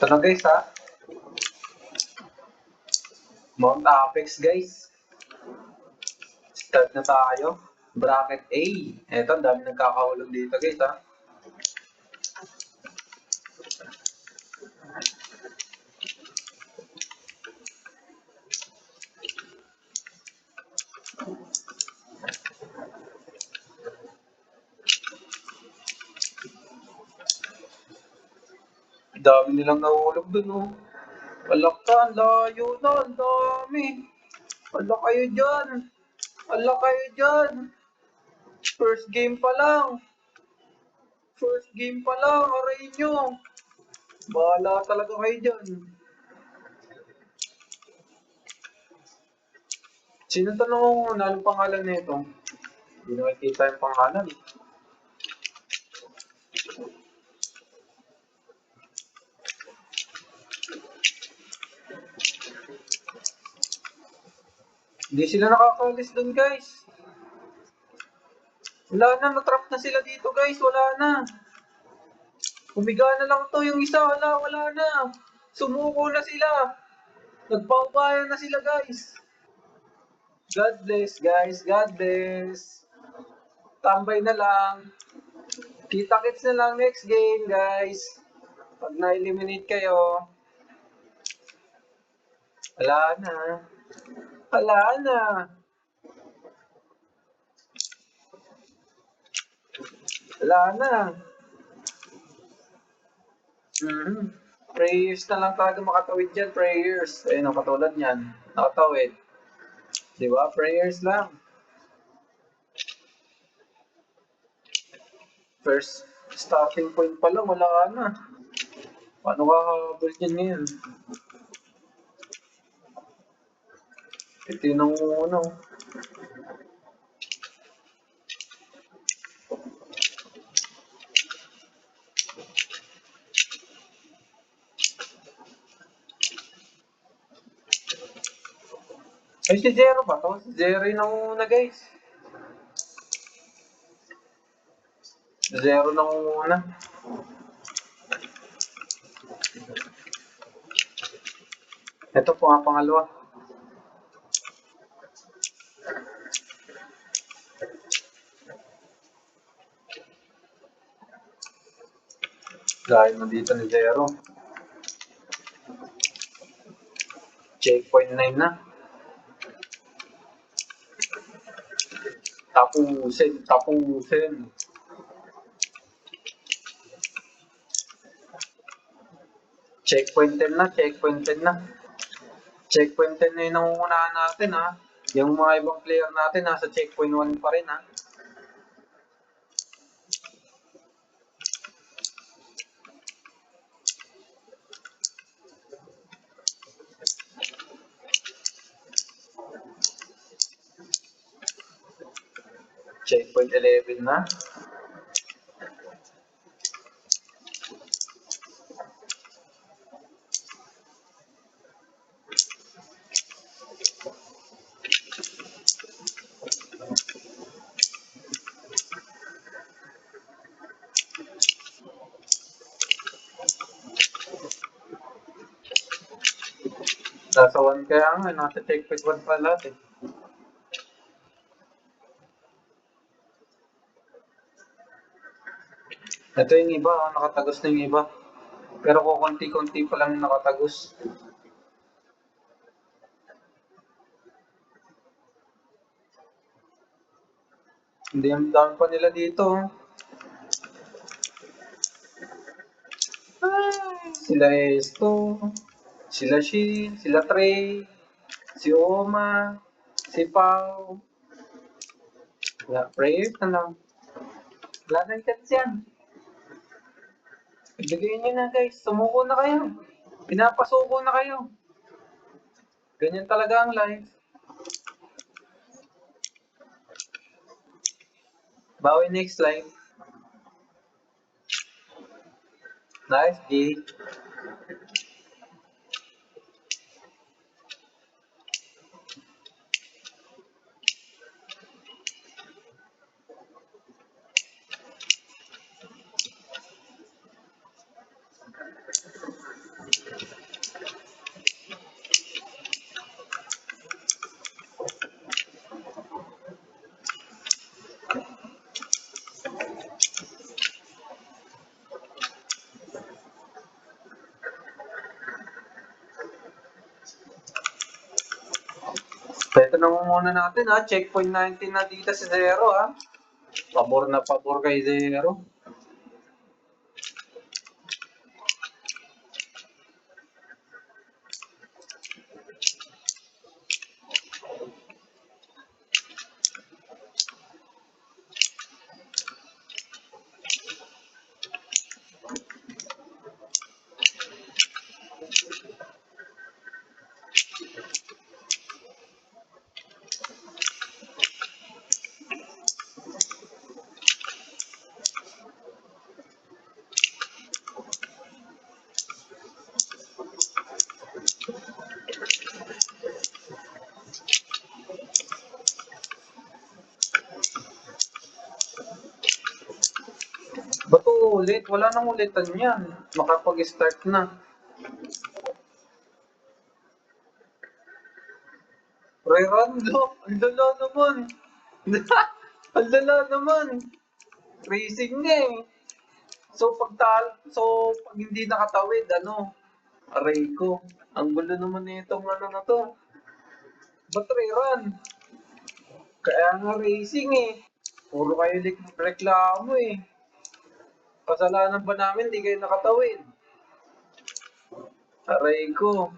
Ito na guys ha. Mount Apex guys. Start na tayo. Bracket A. Eto, dami nagkakahulog dito guys ha. Dami nilang nahulog dun oh. Alak ka, ang layo na, ang dami. Alak kayo dyan. Alak kayo dyan. First game pa lang. First game pa lang, aray nyo. Bahala talaga kayo dyan. Sino tanong anong pangalan nito? Hindi nakikita yung pangalan. Hindi sila nakakalis dun guys. Wala na, natrap na sila dito guys. Wala na. Humiga na lang to yung isa. Wala na. Sumuko na sila. Nagpaubayan na sila guys. God bless guys. God bless. Tambay na lang. Kita-kits na lang next game guys. Pag na-eliminate kayo. Wala na. Wala na. Wala na. Prayers na lang talaga makatawid dyan. Prayers. Ayun ang katulad niyan. Nakatawid. Diba? Prayers lang. First starting point pa lang. Wala ka na. Paano ka habol dyan ngayon? Ito yung nangunguna. Ay, si Zero ba to? Si Zero yung nangunguna, guys. Zero nangunguna. Ito po ang pangalawa. Dahil na dito ni Zero. Checkpoint 9 na. Tapusin. Checkpoint 10 na. Checkpoint 10 na yung nangungunahan natin ha. Yung mga ibang player natin nasa checkpoint 1 pa rin ha. Checkpoint 11 na. Nasa 1 kaya nga, nasa checkpoint 1 pa lahat eh. Ito yung iba, nakatagos na yung iba. Pero kukunti-kunti pa lang nakatagos. Hindi, ang dami pa nila dito. Sila Esto, sila Shin, sila Trey, si Oma, si Pau. Wala, prayers na lang. Wala nang chance yan. Ibigay nyo na guys, sumuko na kayo. Pinapasuko na kayo. Ganyan talaga ang life. Bawi next life. Nice, G. muna natin ha. Checkpoint 19 na dito si Zero ha. Pabor na pabor kay Zero. Ba't ulit? Wala nang ulitan yan. Makapag-start na. Rerando, ang lala naman. Ang lala naman. Racing nga eh. So pag hindi nakatawid, ano, aray ko. Ang gulo naman nitong ano na to. Ba't rerun? Kaya nga racing eh. Puro kayo reklamo eh. Kasalanan ba namin di kayo nakatawid? Aray ko.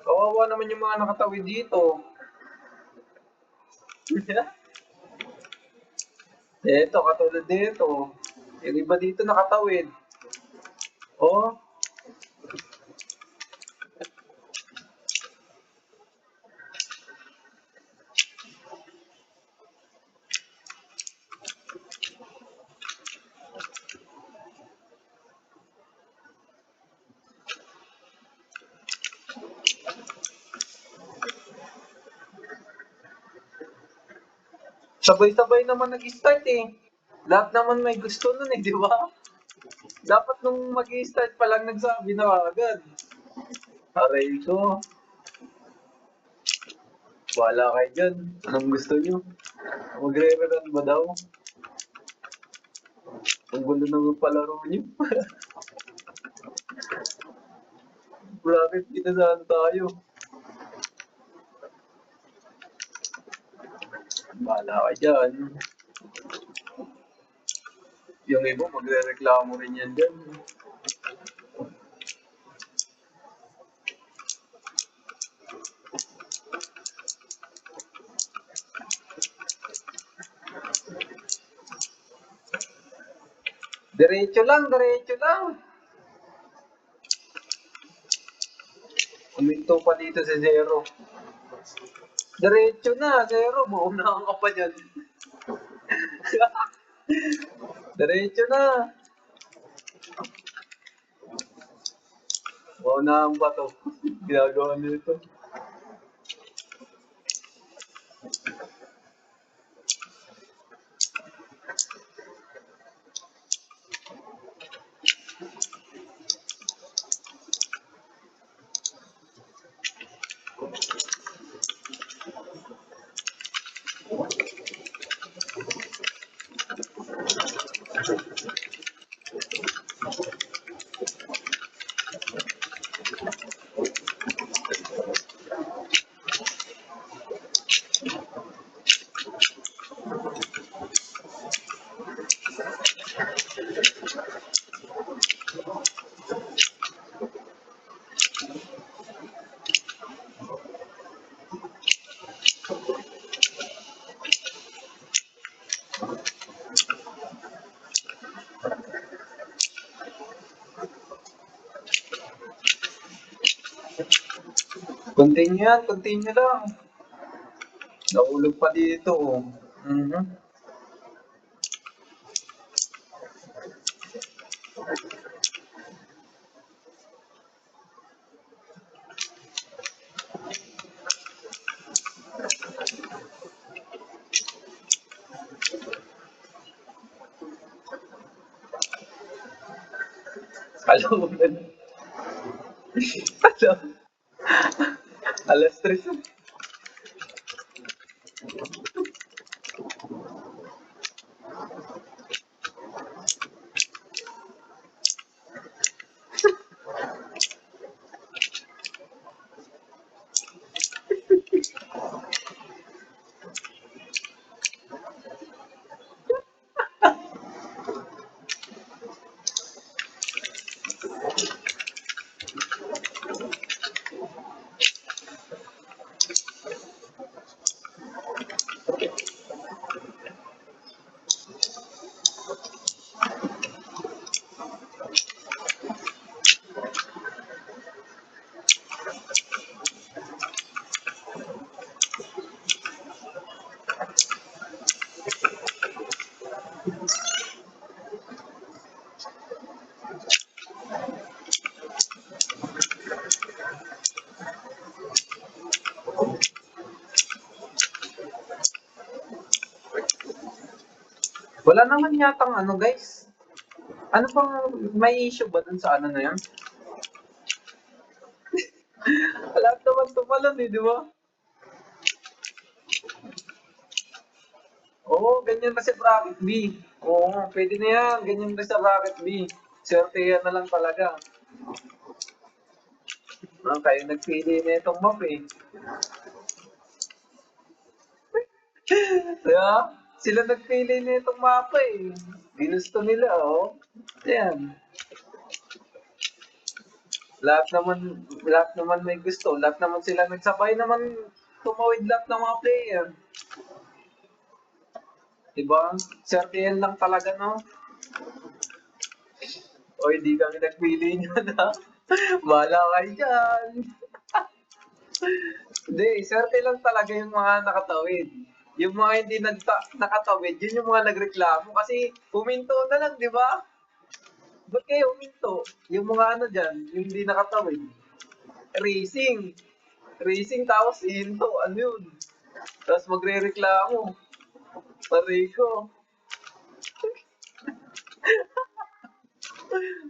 Kawawa naman yung mga nakatawid dito. Eto, katulad dito. Yung iba dito nakatawid. Oh, sabay-sabay naman nag-start eh. Lahat naman may gusto nun eh, di ba? Dapat nung mag-start pa lang nagsabi na agad. Aray ko. Wala kayo dyan. Anong gusto nyo? Magre-rerun ba daw? Ang gulo naman palaro nyo. Bakit kinasaan tayo? Bahala ka dyan. Yung iba magre-reklamo rin yan dyan. Diretso lang, diretso lang. Uminto pa dito si Zero. Diretso na, Zero. Maunahan ka pa dyan. Diretso na. Maunahan pa to. Ginagawa nito. Continue yan, continue lang. Nahulog pa dito. Oh. Mhm. Alam mo na. Alam. Alas 3. Wala naman yatang ano guys. Ano bang may issue ba dun sa ano na yun? Wala naman tumalon eh, di ba? Oo, ganyan na si Bracket B. Oo, pwede na yan. Ganyan na sa Bracket B. Swerte yan na lang talaga. Kayo nagpili na itong map eh. Diba? Sila nagpili na itong mapa eh. Ginusto nila oh. Ayan. Lahat naman may gusto. Lahat naman sila nagsabay naman tumawid lahat ng mga player. Diba? Swerte yan lang talaga no. O hindi kami nagpili niyo na. Bahala kayo dyan. Hindi, swerte lang talaga yung mga nakatawid. Yung mga hindi nakatawid, yun yung mga nagreklamo. Kasi huminto na lang, di ba? Ba't kayo huminto? Yung mga ano dyan, yung hindi nakatawid. Racing. Racing tapos hinto. Ano yun? Tapos magre-reklamo. Paray ko.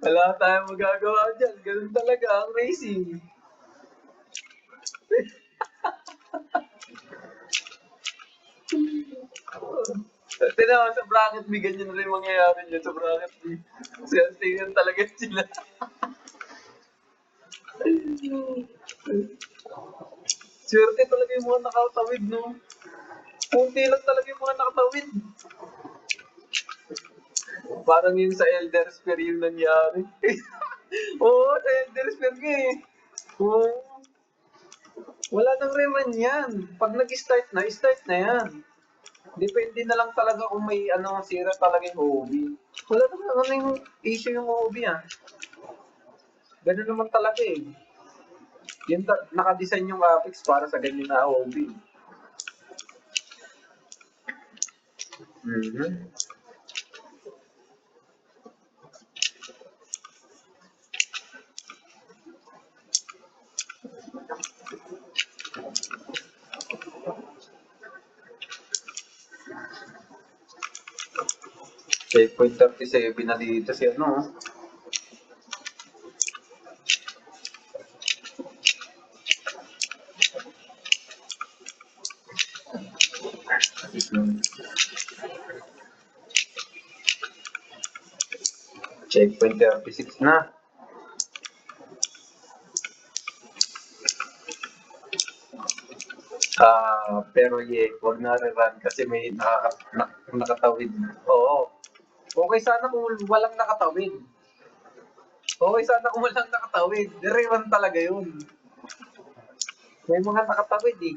Wala tayong magagawa dyan. Ganun talaga ang racing. Tinawa sa bracket B, ganyan na rin mangyayari niya sa bracket B. Tingnan talaga sila. Swerte talaga yung mga nakatawid, no? Kunti lang talaga yung mga nakatawid. Parang yung sa Elder Sphere yung nangyari. Oo, sa Elder Sphere nga eh. Oo. Wala nang reman yan. Pag nag-start na, start na yan. Depende na lang talaga kung may ano, sira talaga yung hobby. Wala naman ano yung issue yung hobby ah. Ganun naman talaga eh. Yung nakadesign yung graphics para sa ganyan na hobby. Mhm. Checkpoint 37 na dito si ano. Checkpoint 36 na. Pero wag na rerun kasi may nakatawid. Oo. Okay sana kung walang nakatawid. Okay sana kung walang nakatawid. Rerun talaga yun. May mga nakatawid eh.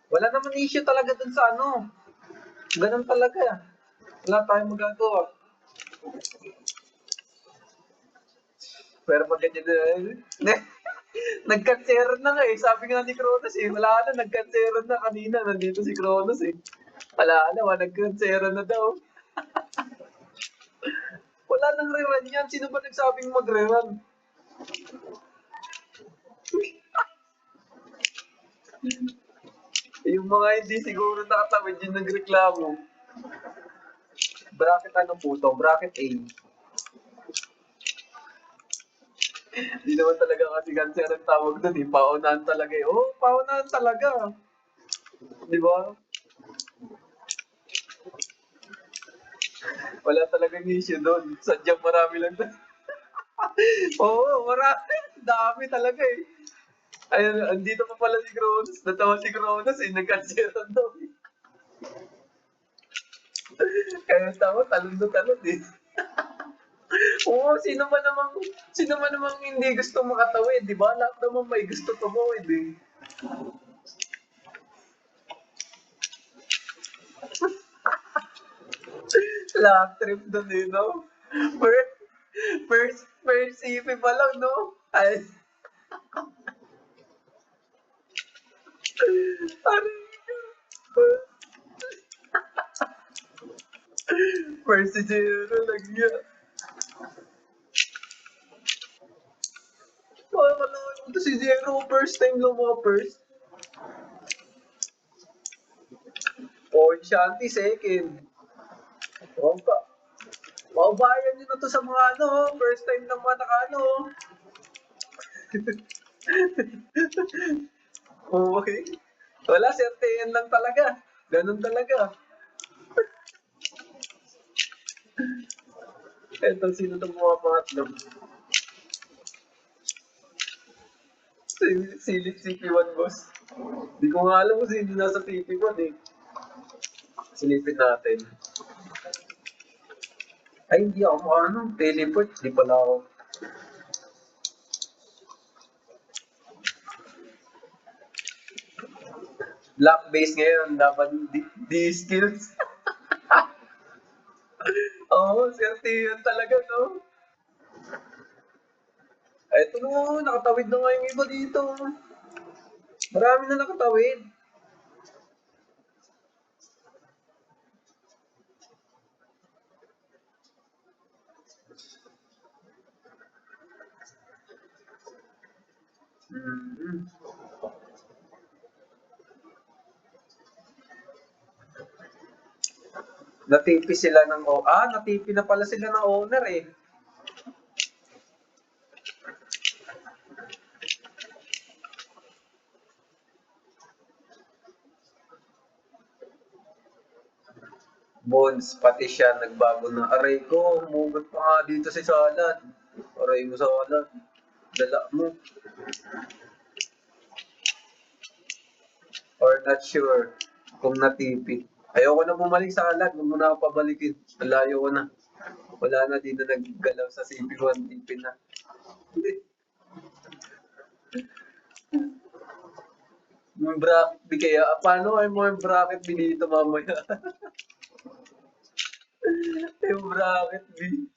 Wala naman issue talaga dun sa ano. Ganun talaga. Wala tayong magagawa. Pero pag ganyan nag-cancel na nga eh. Sabi nga ni Kronos eh. Wala na, nag-cancel na kanina. Nandito si Kronos eh. Wala na, nag-cancel na daw. Wala nang rerun yan. Sino ba nagsabing mag-rerun? Yung mga hindi siguro nakatawid yung nagreklamo. Bracket ano po to? Bracket A. Hindi naman talaga kasi cancer ang tawag doon eh. Paunahan talaga eh. Oo, paunahan talaga. Di ba? Wala talagang issue doon. Sadyang marami lang doon. Oo, marami. Dami talaga eh. Ayun, andito pa pala si Kronos. Natawa si Kronos eh. Nag-canceran daw eh. Kaya tao, talon na talon eh. Oo, sino man namang hindi gusto makatawid, di ba? Lahat naman may gusto tumawid eh. Lahat trip doon eh, no? First, first CP pa lang, no? Ay, aray, First si Zero lang yan. Makakalawan mo to si Zero. First time lang mga first. O, Shanti second. O pa. Maubayan nyo na to sa mga ano, first time lang mga nakano. Okay. Wala, certain lang talaga. Ganun talaga. Eto, sino itong mga pangatlo? Silip CP1 boss. Di ko nga alam kung sino nasa CP1 eh. Silipin natin. Ay, hindi ako ano, teleport. Di pala ako. Black base ngayon, dapat di skills. Oo, swerte yun talaga, no? Eto no, nakatawid na nga yung iba dito. Marami na nakatawid. Mm-hmm. Natipi sila ng natipi na pala sila ng owner eh. Bones, pati siya nagbago na. Aray ko, humugot pa nga dito si Salad. Aray mo Salad. Dala mo. Or not sure kung natipi. Ayoko na bumalik sa Salad. Huwag mo na ako pabalikin. Malayo ko na. Wala na, di na naggalaw sa CP1. Tipi na. Yung bracket B kaya, paano ay mo yung bracket B dito mamaya? Yung bracket B.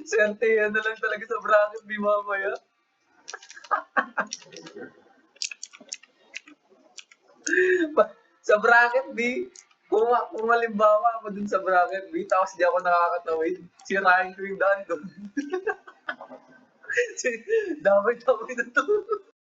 Swerte yan na lang talaga sa bracket B mamaya. Sa bracket B, kung halimbawa ako dun sa bracket B, tapos di ako nakakatawid, sirahin ko yung daan doon. Damay-damay na to.